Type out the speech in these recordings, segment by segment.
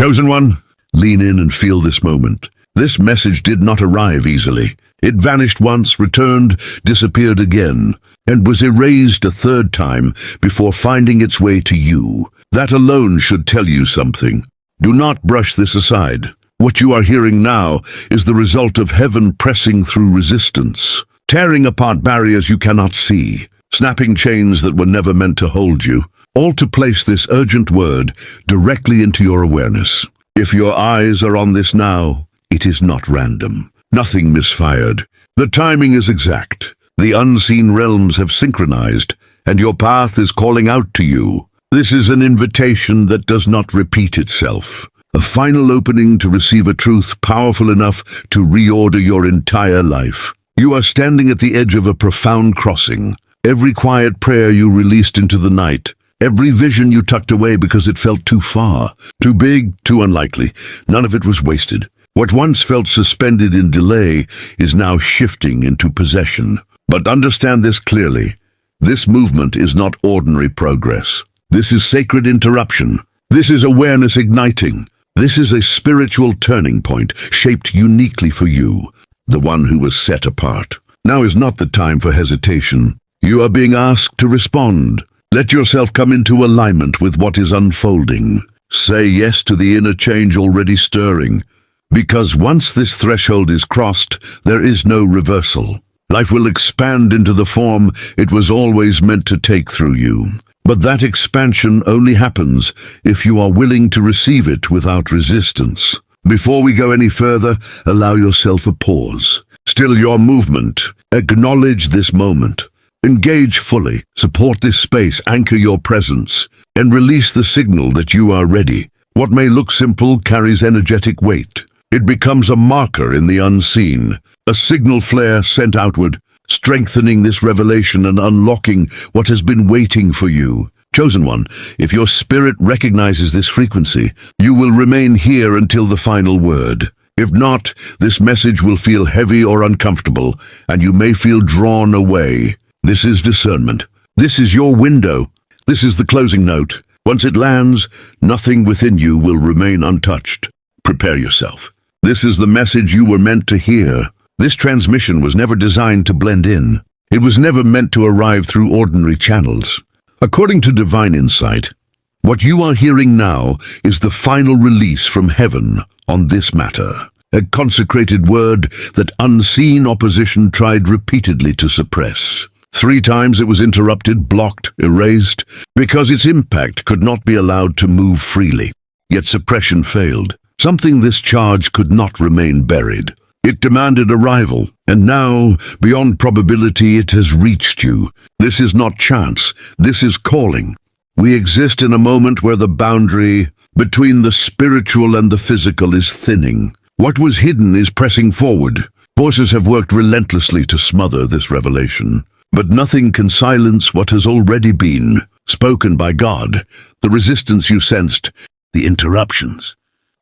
Chosen one, lean in and feel this moment. This message did not arrive easily. It vanished once, returned, disappeared again, and was erased a third time before finding its way to you. That alone should tell you something. Do not brush this aside. What you are hearing now is the result of heaven pressing through resistance, tearing apart barriers you cannot see, snapping chains that were never meant to hold you, all to place this urgent word directly into your awareness. If your eyes are on this now, it is not random. Nothing misfired. The timing is exact. The unseen realms have synchronized, and your path is calling out to you. This is an invitation that does not repeat itself. A final opening to receive a truth powerful enough to reorder your entire life. You are standing at the edge of a profound crossing. Every quiet prayer you released into the night, every vision you tucked away because it felt too far, too big, too unlikely, none of it was wasted. What once felt suspended in delay is now shifting into possession. But understand this clearly. This movement is not ordinary progress. This is sacred interruption. This is awareness igniting. This is a spiritual turning point, shaped uniquely for you, the one who was set apart. Now is not the time for hesitation. You are being asked to respond. Let yourself come into alignment with what is unfolding. Say yes to the inner change already stirring. Because once this threshold is crossed, there is no reversal. Life will expand into the form it was always meant to take through you. But that expansion only happens if you are willing to receive it without resistance. Before we go any further, allow yourself a pause. Still your movement. Acknowledge this moment. Engage fully. Support this space. Anchor your presence. And release the signal that you are ready. What may look simple carries energetic weight. It becomes a marker in the unseen, a signal flare sent outward, strengthening this revelation and unlocking what has been waiting for you. Chosen one, if your spirit recognizes this frequency, you will remain here until the final word. If not, this message will feel heavy or uncomfortable, and you may feel drawn away. This is discernment. This is your window. This is the closing note. Once it lands, nothing within you will remain untouched. Prepare yourself. This is the message you were meant to hear. This transmission was never designed to blend in. It was never meant to arrive through ordinary channels. According to divine insight, what you are hearing now is the final release from heaven on this matter. A consecrated word that unseen opposition tried repeatedly to suppress. 3 times it was interrupted, blocked, erased, because its impact could not be allowed to move freely. Yet suppression failed. Something this charge could not remain buried. It demanded arrival, and now, beyond probability, it has reached you. This is not chance. This is calling. We exist in a moment where the boundary between the spiritual and the physical is thinning. What was hidden is pressing forward. Forces have worked relentlessly to smother this revelation. But nothing can silence what has already been spoken by God. The resistance you sensed, the interruptions.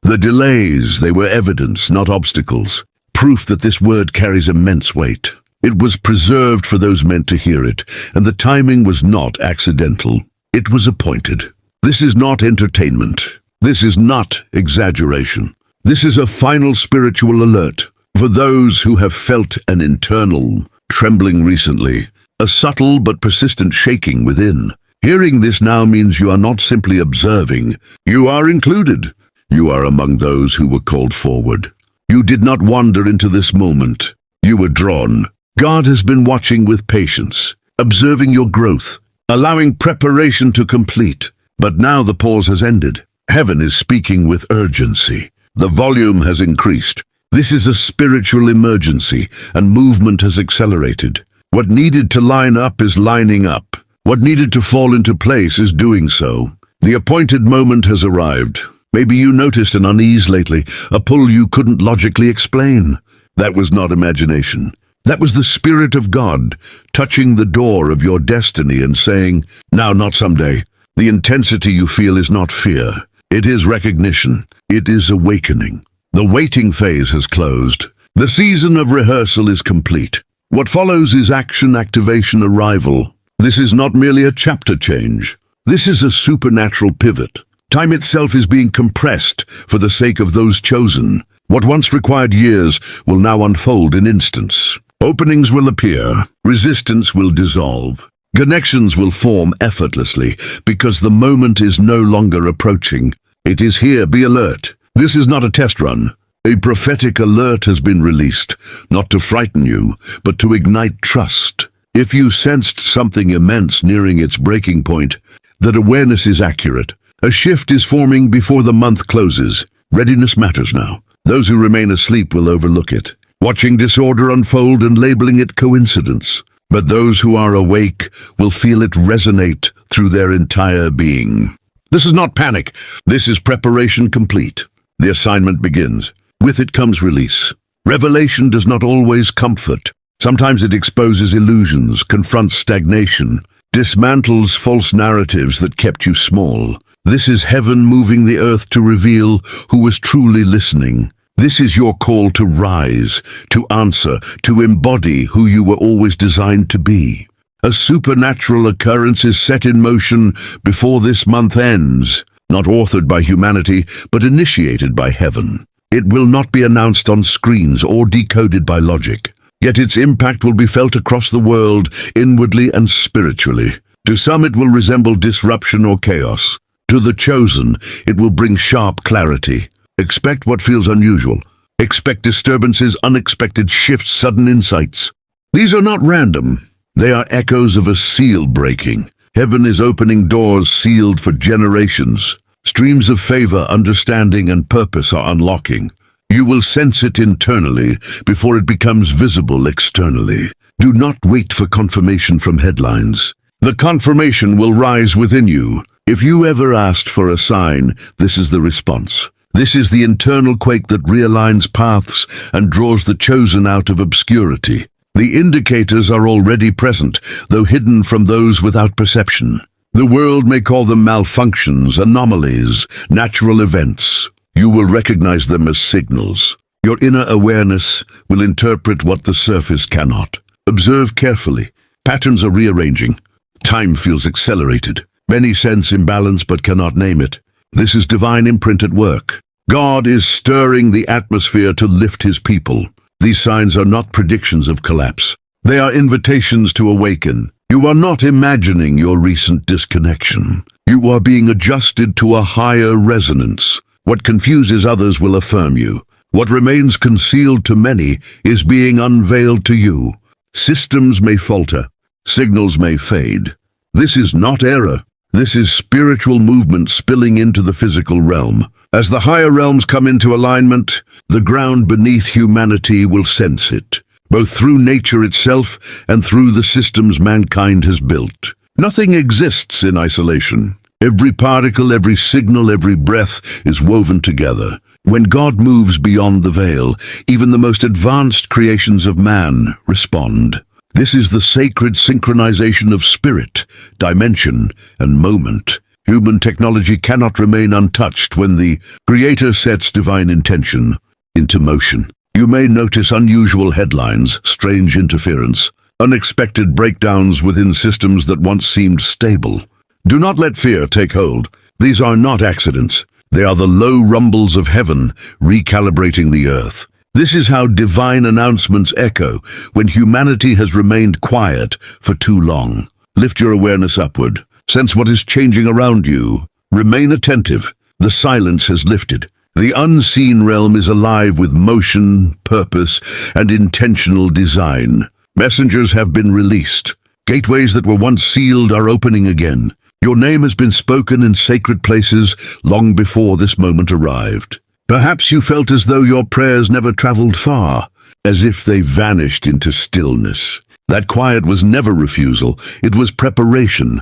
The delays, they were evidence, not obstacles. Proof that this word carries immense weight. It was preserved for those meant to hear it, and the timing was not accidental. It was appointed. This is not entertainment. This is not exaggeration. This is a final spiritual alert for those who have felt an internal trembling recently, a subtle but persistent shaking within. Hearing this now means you are not simply observing. You are included. You are among those who were called forward. You did not wander into this moment. You were drawn. God has been watching with patience, observing your growth, allowing preparation to complete. But now the pause has ended. Heaven is speaking with urgency. The volume has increased. This is a spiritual emergency, and movement has accelerated. What needed to line up is lining up. What needed to fall into place is doing so. The appointed moment has arrived. Maybe you noticed an unease lately, a pull you couldn't logically explain. That was not imagination. That was the Spirit of God touching the door of your destiny and saying, now, not someday. The intensity you feel is not fear. It is recognition. It is awakening. The waiting phase has closed. The season of rehearsal is complete. What follows is action, activation, arrival. This is not merely a chapter change. This is a supernatural pivot. Time itself is being compressed for the sake of those chosen. What once required years will now unfold in instants. Openings will appear, resistance will dissolve. Connections will form effortlessly because the moment is no longer approaching. It is here, be alert. This is not a test run. A prophetic alert has been released, not to frighten you, but to ignite trust. If you sensed something immense nearing its breaking point, that awareness is accurate. A shift is forming before the month closes. Readiness matters now. Those who remain asleep will overlook it, watching disorder unfold and labeling it coincidence. But those who are awake will feel it resonate through their entire being. This is not panic. This is preparation complete. The assignment begins. With it comes release. Revelation does not always comfort. Sometimes it exposes illusions, confronts stagnation, dismantles false narratives that kept you small. This is heaven moving the earth to reveal who was truly listening. This is your call to rise, to answer, to embody who you were always designed to be. A supernatural occurrence is set in motion before this month ends, not authored by humanity, but initiated by heaven. It will not be announced on screens or decoded by logic, yet its impact will be felt across the world, inwardly and spiritually. To some it will resemble disruption or chaos. To the chosen, it will bring sharp clarity. Expect what feels unusual. Expect disturbances, unexpected shifts, sudden insights. These are not random. They are echoes of a seal breaking. Heaven is opening doors sealed for generations. Streams of favor, understanding, and purpose are unlocking. You will sense it internally before it becomes visible externally. Do not wait for confirmation from headlines. The confirmation will rise within you. If you ever asked for a sign, this is the response. This is the internal quake that realigns paths and draws the chosen out of obscurity. The indicators are already present, though hidden from those without perception. The world may call them malfunctions, anomalies, natural events. You will recognize them as signals. Your inner awareness will interpret what the surface cannot. Observe carefully. Patterns are rearranging. Time feels accelerated. Many sense imbalance but cannot name it. This is divine imprint at work. God is stirring the atmosphere to lift his people. These signs are not predictions of collapse. They are invitations to awaken. You are not imagining your recent disconnection. You are being adjusted to a higher resonance. What confuses others will affirm you. What remains concealed to many is being unveiled to you. Systems may falter. Signals may fade. This is not error. This is spiritual movement spilling into the physical realm. As the higher realms come into alignment, the ground beneath humanity will sense it, both through nature itself and through the systems mankind has built. Nothing exists in isolation. Every particle, every signal, every breath is woven together. When God moves beyond the veil, even the most advanced creations of man respond. This is the sacred synchronization of spirit, dimension, and moment. Human technology cannot remain untouched when the Creator sets divine intention into motion. You may notice unusual headlines, strange interference, unexpected breakdowns within systems that once seemed stable. Do not let fear take hold. These are not accidents. They are the low rumbles of heaven recalibrating the earth. This is how divine announcements echo when humanity has remained quiet for too long. Lift your awareness upward. Sense what is changing around you. Remain attentive. The silence has lifted. The unseen realm is alive with motion, purpose, and intentional design. Messengers have been released. Gateways that were once sealed are opening again. Your name has been spoken in sacred places long before this moment arrived. Perhaps you felt as though your prayers never traveled far, as if they vanished into stillness. That quiet was never refusal, it was preparation.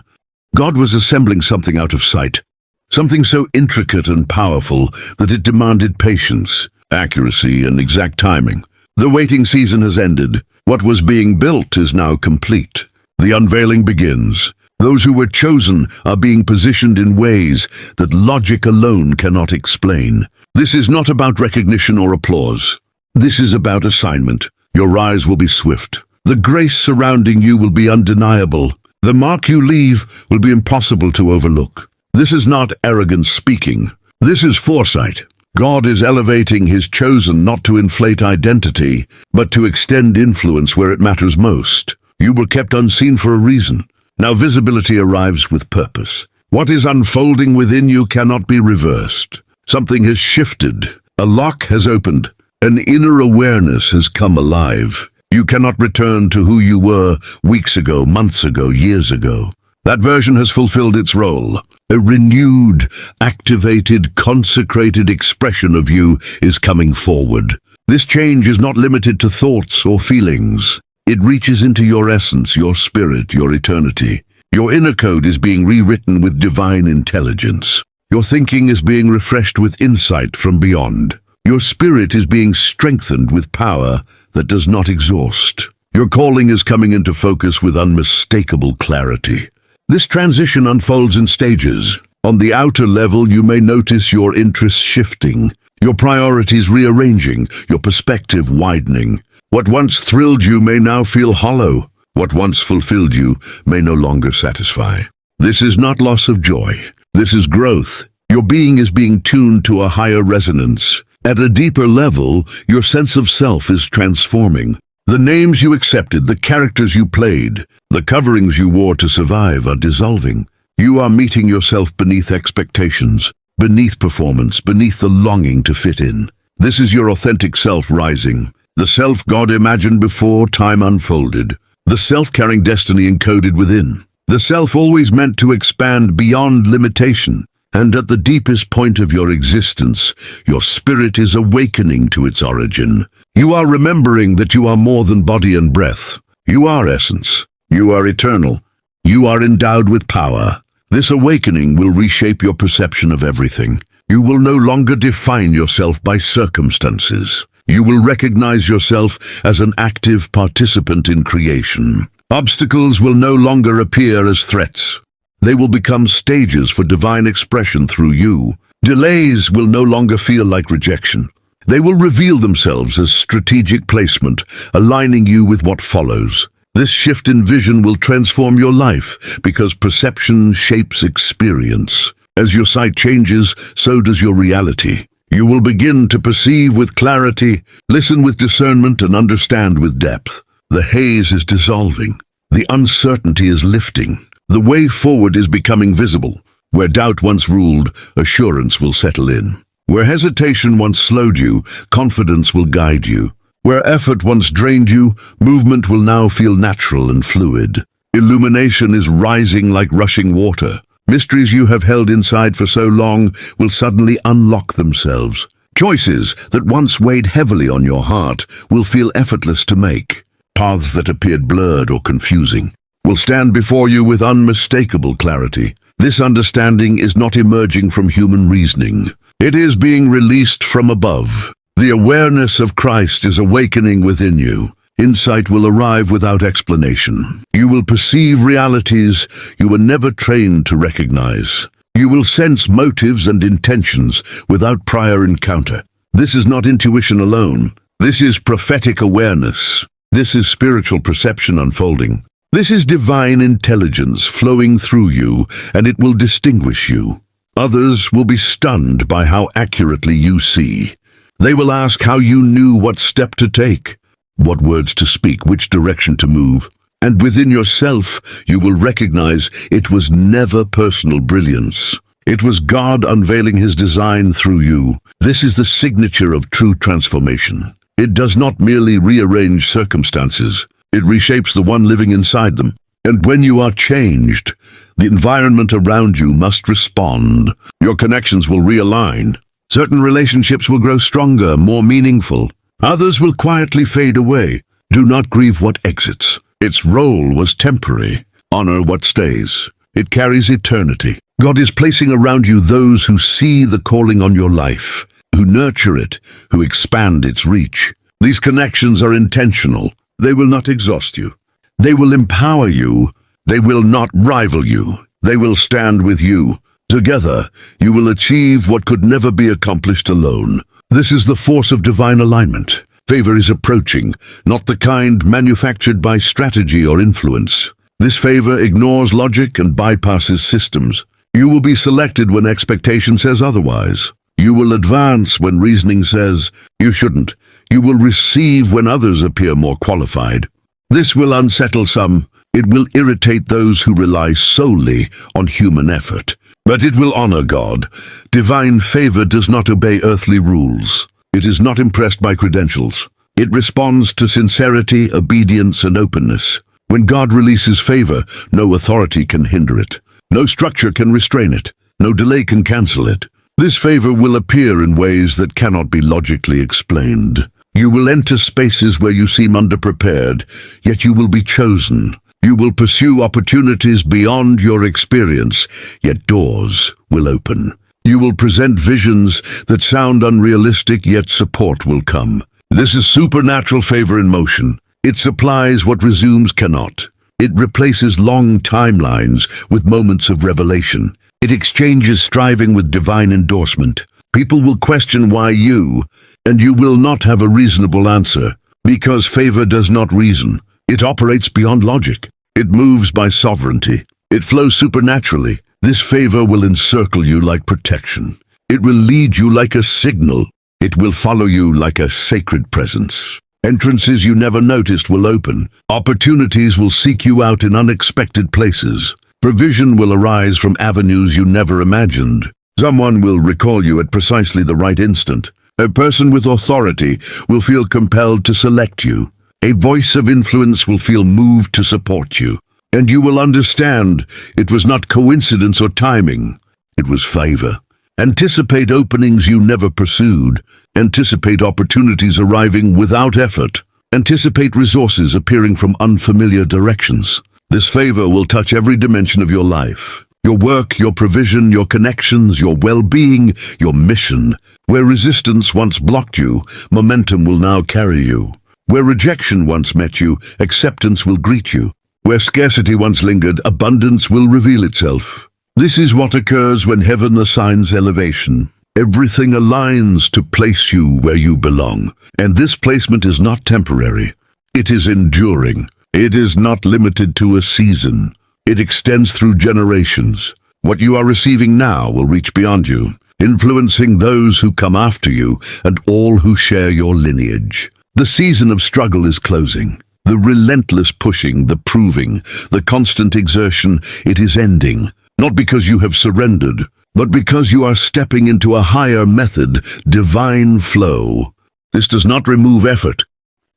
God was assembling something out of sight, something so intricate and powerful that it demanded patience, accuracy, and exact timing. The waiting season has ended. What was being built is now complete. The unveiling begins. Those who were chosen are being positioned in ways that logic alone cannot explain. This is not about recognition or applause. This is about assignment. Your rise will be swift. The grace surrounding you will be undeniable. The mark you leave will be impossible to overlook. This is not arrogance speaking. This is foresight. God is elevating his chosen not to inflate identity, but to extend influence where it matters most. You were kept unseen for a reason. Now visibility arrives with purpose. What is unfolding within you cannot be reversed. Something has shifted. A lock has opened. An inner awareness has come alive. You cannot return to who you were weeks ago, months ago, years ago. That version has fulfilled its role. A renewed, activated, consecrated expression of you is coming forward. This change is not limited to thoughts or feelings. It reaches into your essence, your spirit, your eternity. Your inner code is being rewritten with divine intelligence. Your thinking is being refreshed with insight from beyond. Your spirit is being strengthened with power that does not exhaust. Your calling is coming into focus with unmistakable clarity. This transition unfolds in stages. On the outer level, you may notice your interests shifting, your priorities rearranging, your perspective widening. What once thrilled you may now feel hollow. What once fulfilled you may no longer satisfy. This is not loss of joy. This is growth. Your being is being tuned to a higher resonance. At a deeper level, your sense of self is transforming. The names you accepted, the characters you played, the coverings you wore to survive are dissolving. You are meeting yourself beneath expectations, beneath performance, beneath the longing to fit in. This is your authentic self rising, the self God imagined before time unfolded, the self carrying destiny encoded within, the self always meant to expand beyond limitation. And at the deepest point of your existence, your spirit is awakening to its origin. You are remembering that you are more than body and breath. You are essence. You are eternal. You are endowed with power. This awakening will reshape your perception of everything. You will no longer define yourself by circumstances. You will recognize yourself as an active participant in creation. Obstacles will no longer appear as threats. They will become stages for divine expression through you. Delays will no longer feel like rejection. They will reveal themselves as strategic placement, aligning you with what follows. This shift in vision will transform your life because perception shapes experience. As your sight changes, so does your reality. You will begin to perceive with clarity, listen with discernment, and understand with depth. The haze is dissolving. The uncertainty is lifting. The way forward is becoming visible. Where doubt once ruled, assurance will settle in. Where hesitation once slowed you, confidence will guide you. Where effort once drained you, movement will now feel natural and fluid. Illumination is rising like rushing water. Mysteries you have held inside for so long will suddenly unlock themselves. Choices that once weighed heavily on your heart will feel effortless to make. Paths that appeared blurred or confusing will stand before you with unmistakable clarity. This understanding is not emerging from human reasoning. It is being released from above. The awareness of Christ is awakening within you. Insight will arrive without explanation. You will perceive realities you were never trained to recognize. You will sense motives and intentions without prior encounter. This is not intuition alone. This is prophetic awareness. This is spiritual perception unfolding. This is divine intelligence flowing through you, and it will distinguish you. Others will be stunned by how accurately you see. They will ask how you knew what step to take, what words to speak, which direction to move. And within yourself, you will recognize it was never personal brilliance. It was God unveiling his design through you. This is the signature of true transformation. It does not merely rearrange circumstances. It reshapes the one living inside them. And when you are changed, the environment around you must respond. Your connections will realign. Certain relationships will grow stronger, more meaningful. Others will quietly fade away. Do not grieve what exits. Its role was temporary. Honor what stays. It carries eternity. God is placing around you those who see the calling on your life, who nurture it, who expand its reach. These connections are intentional. They will not exhaust you. They will empower you. They will not rival you. They will stand with you. Together, you will achieve what could never be accomplished alone. This is the force of divine alignment. Favor is approaching, not the kind manufactured by strategy or influence. This favor ignores logic and bypasses systems. You will be selected when expectation says otherwise. You will advance when reasoning says you shouldn't. You will receive when others appear more qualified. This will unsettle some. It will irritate those who rely solely on human effort. But it will honor God. Divine favor does not obey earthly rules. It is not impressed by credentials. It responds to sincerity, obedience, and openness. When God releases favor, no authority can hinder it. No structure can restrain it. No delay can cancel it. This favor will appear in ways that cannot be logically explained. You will enter spaces where you seem underprepared, yet you will be chosen. You will pursue opportunities beyond your experience, yet doors will open. You will present visions that sound unrealistic, yet support will come. This is supernatural favor in motion. It supplies what resumes cannot. It replaces long timelines with moments of revelation. It exchanges striving with divine endorsement. People will question why you, and you will not have a reasonable answer, because favor does not reason. It operates beyond logic. It moves by sovereignty. It flows supernaturally. This favor will encircle you like protection. It will lead you like a signal. It will follow you like a sacred presence. Entrances you never noticed will open. Opportunities will seek you out in unexpected places. Provision will arise from avenues you never imagined. Someone will recall you at precisely the right instant. A person with authority will feel compelled to select you. A voice of influence will feel moved to support you. And you will understand it was not coincidence or timing. It was favor. Anticipate openings you never pursued. Anticipate opportunities arriving without effort. Anticipate resources appearing from unfamiliar directions. This favor will touch every dimension of your life. Your work, your provision, your connections, your well-being, your mission. Where resistance once blocked you, momentum will now carry you. Where rejection once met you, acceptance will greet you. Where scarcity once lingered, abundance will reveal itself. This is what occurs when heaven assigns elevation. Everything aligns to place you where you belong. And this placement is not temporary. It is enduring. It is not limited to a season. It extends through generations. What you are receiving now will reach beyond you, influencing those who come after you and all who share your lineage. The season of struggle is closing. The relentless pushing, the proving, the constant exertion, it is ending. Not because you have surrendered, but because you are stepping into a higher method, divine flow. This does not remove effort.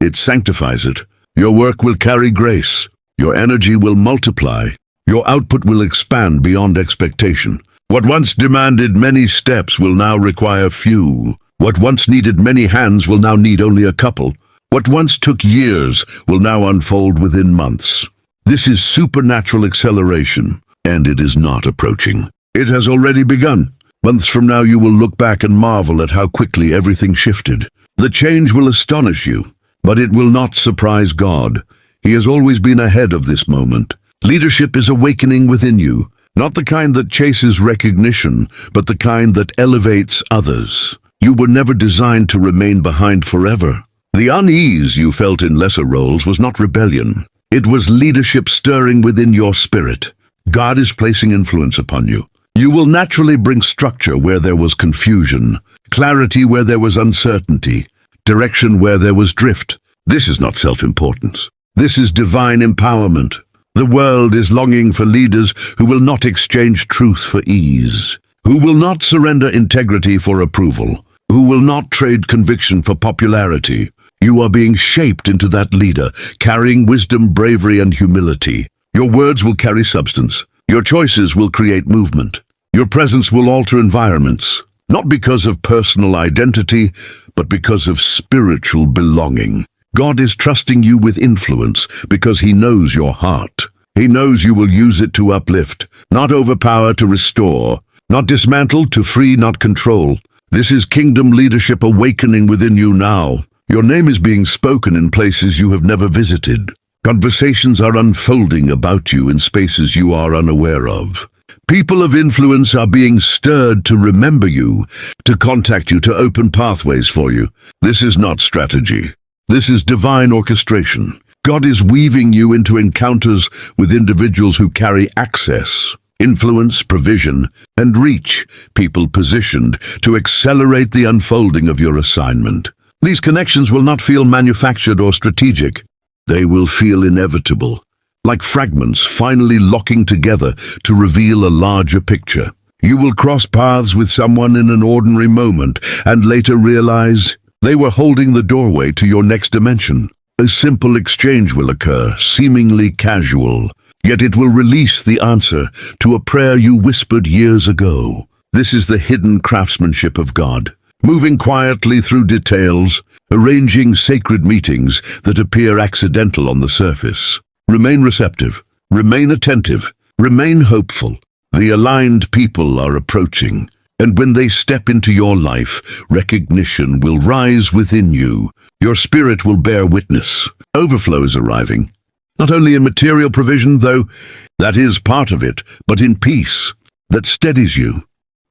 It sanctifies it. Your work will carry grace. Your energy will multiply. Your output will expand beyond expectation. What once demanded many steps will now require few. What once needed many hands will now need only a couple. What once took years will now unfold within months. This is supernatural acceleration, and it is not approaching. It has already begun. Months from now you will look back and marvel at how quickly everything shifted. The change will astonish you, but it will not surprise God. He has always been ahead of this moment. Leadership is awakening within you, not the kind that chases recognition, but the kind that elevates others. You were never designed to remain behind forever. The unease you felt in lesser roles was not rebellion. It was leadership stirring within your spirit. God is placing influence upon you. You will naturally bring structure where there was confusion, clarity where there was uncertainty, direction where there was drift. This is not self-importance. This is divine empowerment. The world is longing for leaders who will not exchange truth for ease, who will not surrender integrity for approval, who will not trade conviction for popularity. You are being shaped into that leader, carrying wisdom, bravery, and humility. Your words will carry substance. Your choices will create movement. Your presence will alter environments, not because of personal identity, but because of spiritual belonging. God is trusting you with influence because He knows your heart. He knows you will use it to uplift, not overpower, to restore, not dismantle, to free, not control. This is kingdom leadership awakening within you now. Your name is being spoken in places you have never visited. Conversations are unfolding about you in spaces you are unaware of. People of influence are being stirred to remember you, to contact you, to open pathways for you. This is not strategy. This is divine orchestration. God is weaving you into encounters with individuals who carry access, influence, provision, and reach, people positioned to accelerate the unfolding of your assignment. These connections will not feel manufactured or strategic. They will feel inevitable, like fragments finally locking together to reveal a larger picture. You will cross paths with someone in an ordinary moment and later realize they were holding the doorway to your next dimension. A simple exchange will occur, seemingly casual, yet it will release the answer to a prayer you whispered years ago. This is the hidden craftsmanship of God, moving quietly through details, arranging sacred meetings that appear accidental on the surface. Remain receptive, remain attentive, remain hopeful. The aligned people are approaching, and when they step into your life, recognition will rise within you. Your spirit will bear witness. Overflow is arriving. Not only in material provision, though that is part of it, but in peace that steadies you,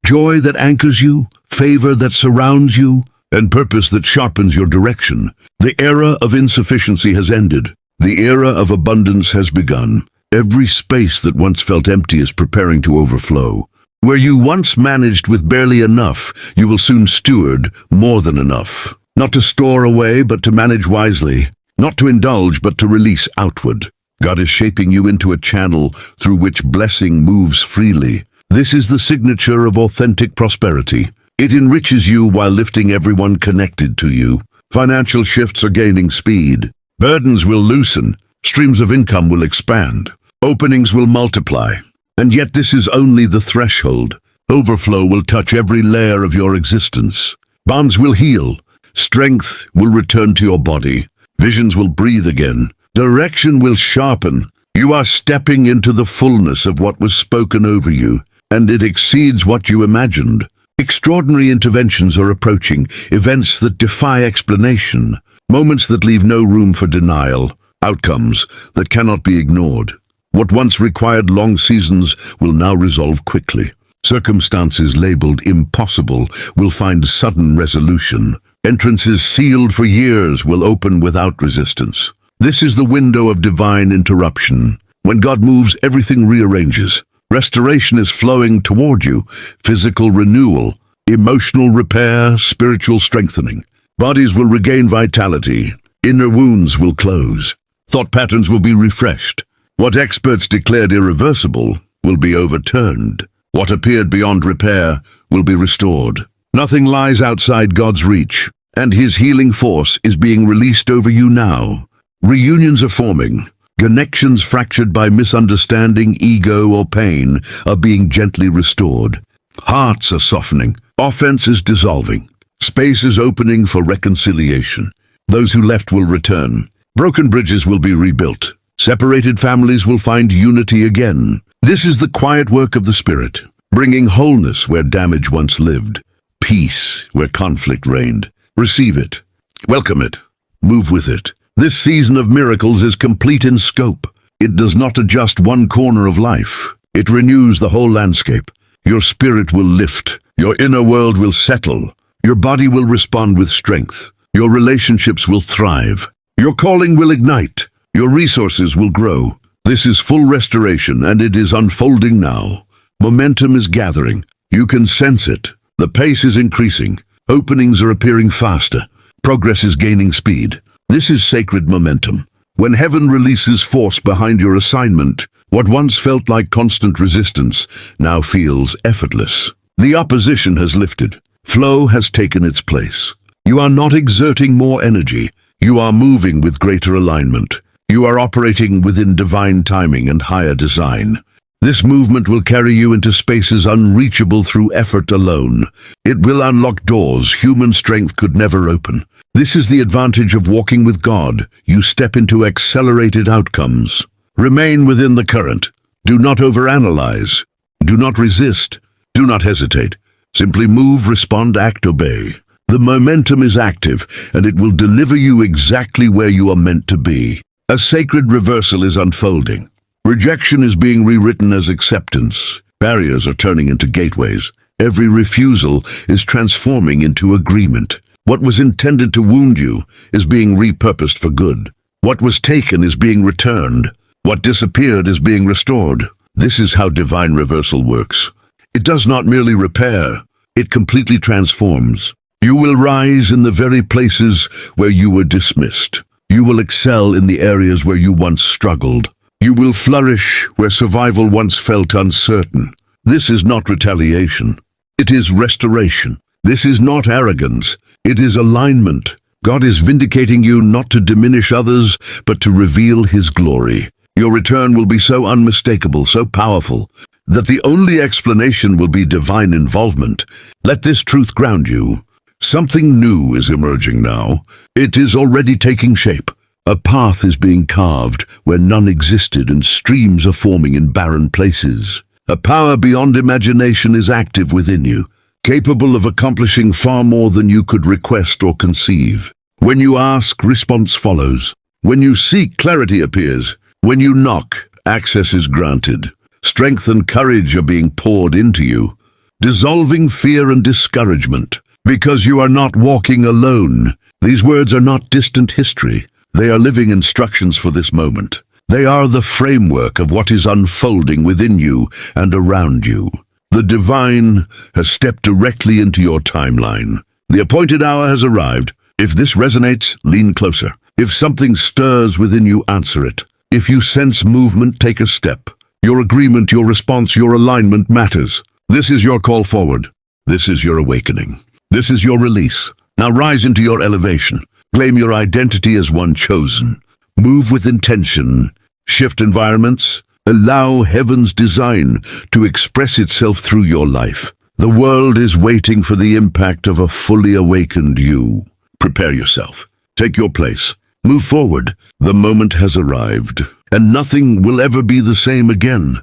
joy that anchors you, favor that surrounds you, and purpose that sharpens your direction. The era of insufficiency has ended. The era of abundance has begun. Every space that once felt empty is preparing to overflow. Where you once managed with barely enough, you will soon steward more than enough. Not to store away, but to manage wisely. Not to indulge, but to release outward. God is shaping you into a channel through which blessing moves freely. This is the signature of authentic prosperity. It enriches you while lifting everyone connected to you. Financial shifts are gaining speed. Burdens will loosen. Streams of income will expand. Openings will multiply. And yet this is only the threshold. Overflow will touch every layer of your existence. Bonds will heal. Strength will return to your body. Visions will breathe again. Direction will sharpen. You are stepping into the fullness of what was spoken over you, and it exceeds what you imagined. Extraordinary interventions are approaching, events that defy explanation, moments that leave no room for denial, outcomes that cannot be ignored. What once required long seasons will now resolve quickly. Circumstances labeled impossible will find sudden resolution. Entrances sealed for years will open without resistance. This is the window of divine interruption. When God moves, everything rearranges. Restoration is flowing toward you. Physical renewal, emotional repair, spiritual strengthening. Bodies will regain vitality. Inner wounds will close. Thought patterns will be refreshed. What experts declared irreversible will be overturned. What appeared beyond repair will be restored. Nothing lies outside God's reach, and His healing force is being released over you now. Reunions are forming. Connections fractured by misunderstanding, ego, or pain are being gently restored. Hearts are softening. Offense is dissolving. Space is opening for reconciliation. Those who left will return. Broken bridges will be rebuilt. Separated families will find unity again. This is the quiet work of the Spirit, bringing wholeness where damage once lived, peace where conflict reigned. Receive it. Welcome it. Move with it. This season of miracles is complete in scope. It does not adjust one corner of life. It renews the whole landscape. Your spirit will lift. Your inner world will settle. Your body will respond with strength. Your relationships will thrive. Your calling will ignite. Your resources will grow. This is full restoration, and it is unfolding now. Momentum is gathering. You can sense it. The pace is increasing. Openings are appearing faster. Progress is gaining speed. This is sacred momentum. When heaven releases force behind your assignment, what once felt like constant resistance now feels effortless. The opposition has lifted. Flow has taken its place. You are not exerting more energy. You are moving with greater alignment. You are operating within divine timing and higher design. This movement will carry you into spaces unreachable through effort alone. It will unlock doors human strength could never open. This is the advantage of walking with God. You step into accelerated outcomes. Remain within the current. Do not overanalyze. Do not resist. Do not hesitate. Simply move, respond, act, obey. The momentum is active, and it will deliver you exactly where you are meant to be. A sacred reversal is unfolding. Rejection is being rewritten as acceptance. Barriers are turning into gateways. Every refusal is transforming into agreement. What was intended to wound you is being repurposed for good. What was taken is being returned. What disappeared is being restored. This is how divine reversal works. It does not merely repair, it completely transforms. You will rise in the very places where you were dismissed. You will excel in the areas where you once struggled. You will flourish where survival once felt uncertain. This is not retaliation. It is restoration. This is not arrogance. It is alignment. God is vindicating you not to diminish others, but to reveal His glory. Your return will be so unmistakable, so powerful, that the only explanation will be divine involvement. Let this truth ground you. Something new is emerging now. It is already taking shape. A path is being carved where none existed, and streams are forming in barren places. A power beyond imagination is active within you, capable of accomplishing far more than you could request or conceive. When you ask, response follows. When you seek, clarity appears. When you knock, access is granted. Strength and courage are being poured into you, dissolving fear and discouragement. Because you are not walking alone. These words are not distant history. They are living instructions for this moment. They are the framework of what is unfolding within you and around you. The divine has stepped directly into your timeline. The appointed hour has arrived. If this resonates, lean closer. If something stirs within you, answer it. If you sense movement, take a step. Your agreement, your response, your alignment matters. This is your call forward. This is your awakening. This is your release. Now rise into your elevation. Claim your identity as one chosen. Move with intention. Shift environments. Allow heaven's design to express itself through your life. The world is waiting for the impact of a fully awakened you. Prepare yourself. Take your place. Move forward. The moment has arrived, and nothing will ever be the same again.